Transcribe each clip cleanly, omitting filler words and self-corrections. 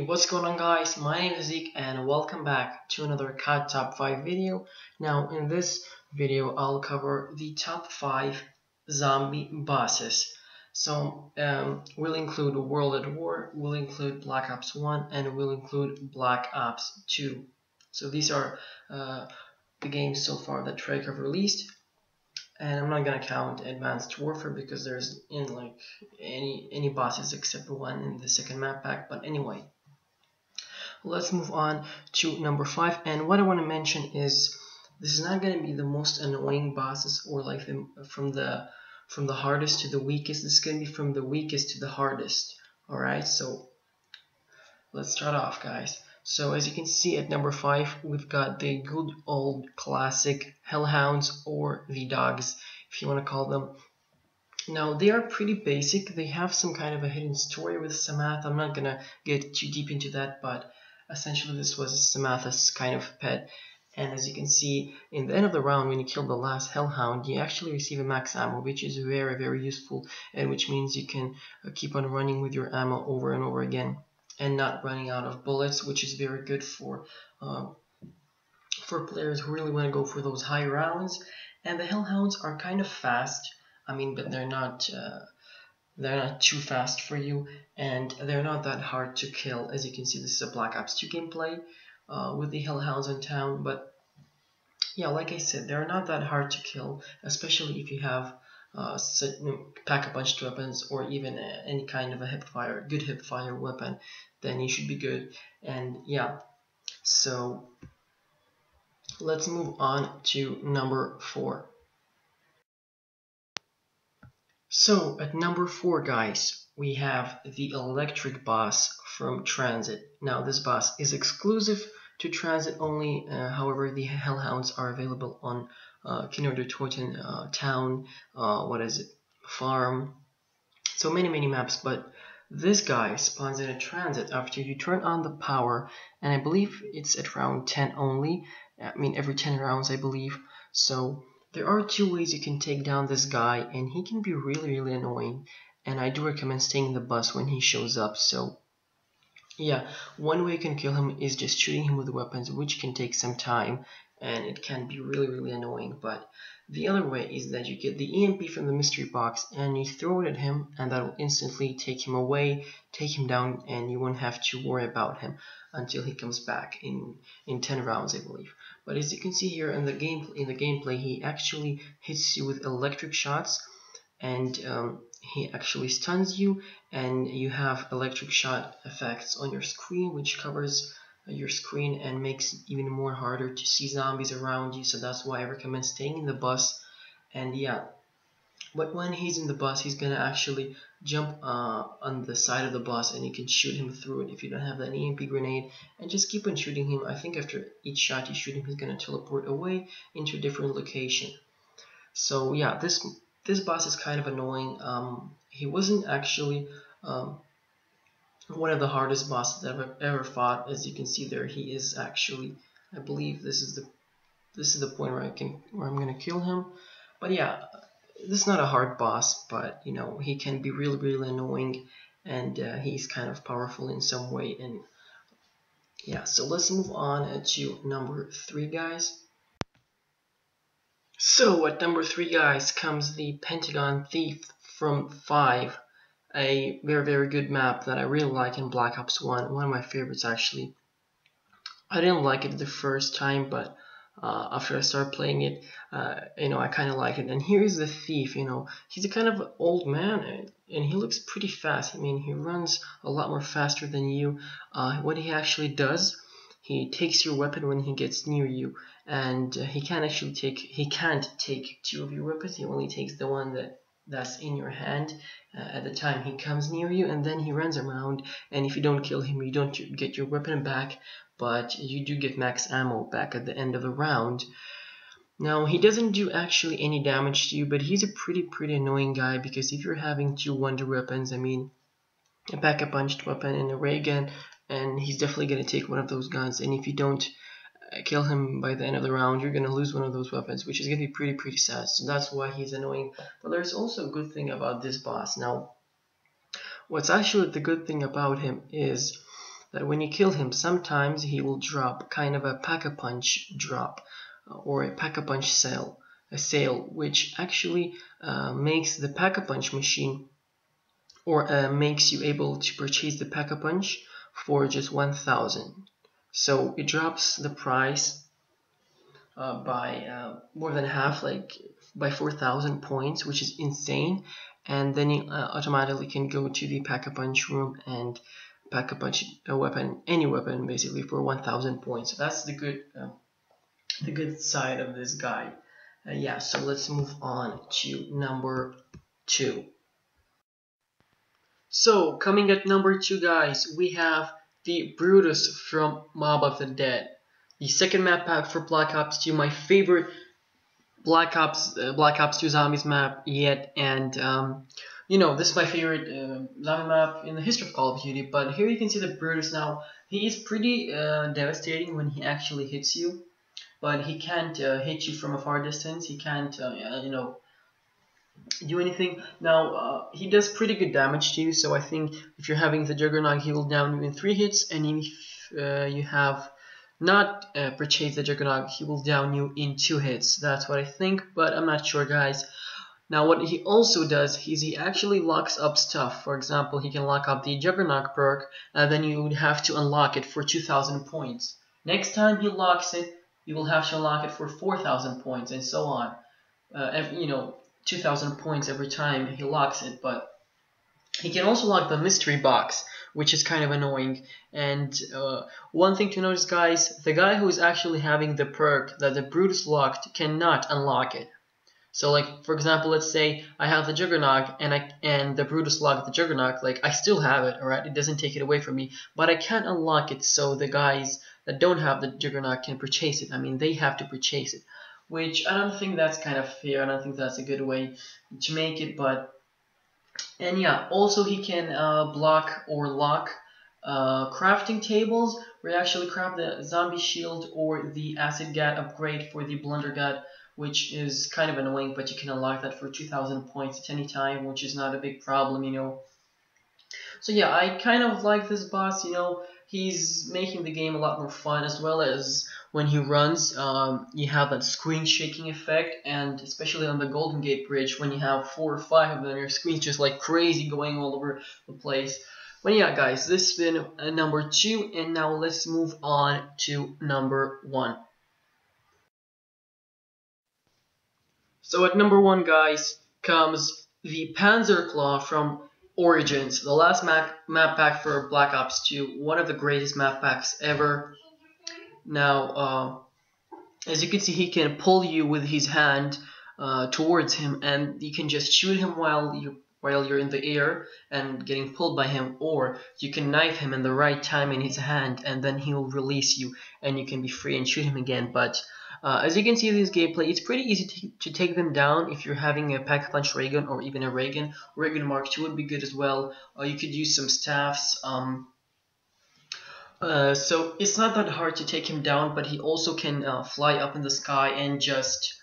What's going on, guys? My name is Hazeeq and welcome back to another COD Top 5 video. Now in this video I'll cover the top 5 zombie bosses. So we'll include World at War, we'll include Black Ops 1, and we'll include Black Ops 2. So these are the games so far that Treyarch have released. And I'm not gonna count Advanced Warfare because there's in like any bosses except one in the second map pack. But anyway, let's move on to number 5. And what I want to mention is this is not gonna be the most annoying bosses or like from the hardest to the weakest. This is gonna be from the weakest to the hardest. All right, so let's start off, guys. So as you can see at number 5, we've got the good old classic Hellhounds, or the dogs if you want to call them. Now they are pretty basic. They have some kind of a hidden story with Samantha. I'm not gonna get too deep into that, but essentially this was Samantha's kind of pet. And as you can see, in the end of the round, when you kill the last Hellhound, you actually receive a max ammo, which is very useful, and which means you can keep on running with your ammo over and over again and not running out of bullets, which is very good for players who really want to go for those high rounds. And the Hellhounds are kind of fast. I mean, but they're not too fast for you, and they're not that hard to kill. As you can see, this is a Black Ops 2 gameplay with the Hellhounds in town. But yeah, like I said, they're not that hard to kill, especially if you have pack-a-punched weapons, or even any kind of a good hip-fire weapon, then you should be good. And yeah, so let's move on to number 4. So at number 4, guys, we have the electric boss from Transit. Now this boss is exclusive to Transit only, however the Hellhounds are available on Kinder der Toten town, farm, so many maps. But this guy spawns in a Transit after you turn on the power, and I believe it's at round 10 only. I mean every 10 rounds, I believe. So there are 2 ways you can take down this guy, and he can be really annoying, and I do recommend staying in the bus when he shows up. So yeah, one way you can kill him is just shooting him with weapons, which can take some time and it can be really annoying. But the other way is that you get the EMP from the mystery box and you throw it at him, and that will instantly take him away, take him down, and you won't have to worry about him until he comes back in 10 rounds, I believe. But as you can see here in the gameplay, he actually hits you with electric shots, and he actually stuns you, and you have electric shot effects on your screen, which covers your screen and makes it even more harder to see zombies around you. So that's why I recommend staying in the bus. And yeah, but when he's in the bus, he's gonna actually jump on the side of the bus, and you can shoot him through it if you don't have that EMP grenade, and just keep on shooting him. I think after each shot you shoot him, he's gonna teleport away into a different location. So yeah, this boss is kind of annoying. He wasn't actually one of the hardest bosses I've ever fought. As you can see there, he is actually, I believe this is the point where I'm gonna kill him. But yeah, this is not a hard boss, but you know, he can be really annoying, and he's kind of powerful in some way. And yeah, so let's move on to number 3, guys. So at number 3, guys, comes the Pentagon Thief from 5, a very good map that I really like in Black Ops 1, one of my favorites actually. I didn't like it the first time, but after I started playing it, you know, I kind of like it. And here is the Thief. You know, he's a kind of old man, and he looks pretty fast. I mean, he runs a lot more faster than you. What he actually does, he takes your weapon when he gets near you, and he can't take 2 of your weapons. He only takes the one that's in your hand at the time he comes near you, and then he runs around, and if you don't kill him, you don't get your weapon back, but you do get max ammo back at the end of the round. Now he doesn't do actually any damage to you, but he's a pretty annoying guy, because if you're having 2 wonder weapons, I mean a pack-a-punched weapon and a ray gun, and he's definitely going to take one of those guns, and if you don't kill him by the end of the round, you're going to lose one of those weapons, which is going to be pretty sad. So that's why he's annoying. But there's also a good thing about this boss. Now, what's actually the good thing about him is that when you kill him, sometimes he will drop kind of a pack-a-punch drop or a pack-a-punch sale, which actually makes the pack-a-punch machine, or makes you able to purchase the pack-a-punch for just 1,000. So it drops the price by more than half, like by 4,000 points, which is insane. And then you automatically can go to the pack-a-punch room and pack-a-punch a weapon, any weapon basically, for 1,000 points. So that's the good side of this guy. Yeah, so let's move on to number 2. So coming at number 2, guys, we have the Brutus from Mob of the Dead. The second map pack for Black Ops 2, my favorite Black Ops 2 Zombies map yet, and you know, this is my favorite zombie map in the history of Call of Duty. But here you can see the Brutus. Now he is pretty devastating when he actually hits you, but he can't hit you from a far distance. He can't you know, do anything. Now he does pretty good damage to you, so I think if you're having the Juggernaut, he will down you in 3 hits, and if you have not purchased the Juggernaut, he will down you in 2 hits. That's what I think, but I'm not sure, guys. Now what he also does is he actually locks up stuff. For example, he can lock up the Juggernaut perk, and then you would have to unlock it for 2,000 points. Next time he locks it, you will have to unlock it for 4,000 points, and so on. You know, 2,000 points every time he locks it. But he can also lock the mystery box, which is kind of annoying. And one thing to notice, guys, the guy who is actually having the perk that the Brutus locked cannot unlock it. So, like, for example, let's say I have the Juggernaut and the Brutus locked the Juggernaut. Like, I still have it, alright? It doesn't take it away from me, but I can't unlock it, so the guys that don't have the Juggernaut can purchase it. I mean, they have to purchase it, which I don't think that's kind of fair. I don't think that's a good way to make it, but... And yeah, also he can block or lock crafting tables, where you actually craft the zombie shield or the acid gat upgrade for the blunder gat, which is kind of annoying, but you can unlock that for 2,000 points at any time, which is not a big problem, you know. So yeah, I kind of like this boss, you know. He's making the game a lot more fun, as well as when he runs, you have that screen shaking effect, and especially on the Golden Gate Bridge, when you have 4 or 5 of them, your screen's just like crazy going all over the place. But yeah, guys, this has been number 2, and now let's move on to number 1. So at number 1, guys, comes the Panzer Claw from Origins, the last map pack for Black Ops 2, one of the greatest map packs ever. Now, as you can see, he can pull you with his hand towards him, and you can just shoot him while you're in the air and getting pulled by him, or you can knife him in the right time in his hand, and then he will release you, and you can be free and shoot him again. But as you can see in this gameplay, it's pretty easy to take them down if you're having a pack-a-punch ray gun or even a ray gun. Ray gun Mark II would be good as well. You could use some staffs. So it's not that hard to take him down, but he also can fly up in the sky and just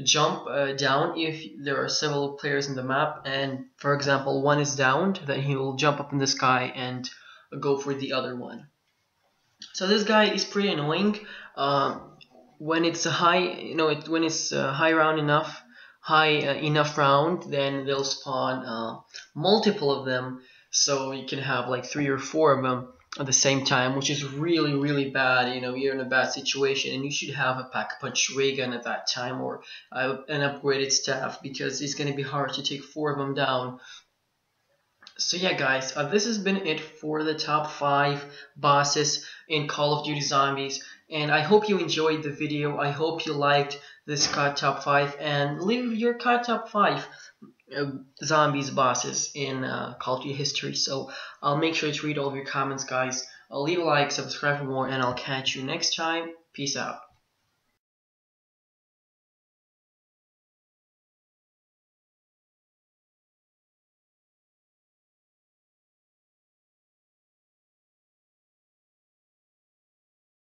jump down if there are several players in the map, and for example one is downed, then he will jump up in the sky and go for the other one. So this guy is pretty annoying. When it's a high, when it's high enough round, then they'll spawn multiple of them. So you can have like 3 or 4 of them at the same time, which is really, really bad. You know, you're in a bad situation, and you should have a pack-a-punch ray gun at that time, or an upgraded staff, because it's going to be hard to take 4 of them down. So yeah, guys, this has been it for the top 5 bosses in Call of Duty Zombies, and I hope you enjoyed the video. I hope you liked this COD Top 5, and leave your COD Top 5 zombies bosses in Call of Duty history. So I'll make sure to read all of your comments, guys. I'll leave a like, subscribe for more, and I'll catch you next time. Peace out.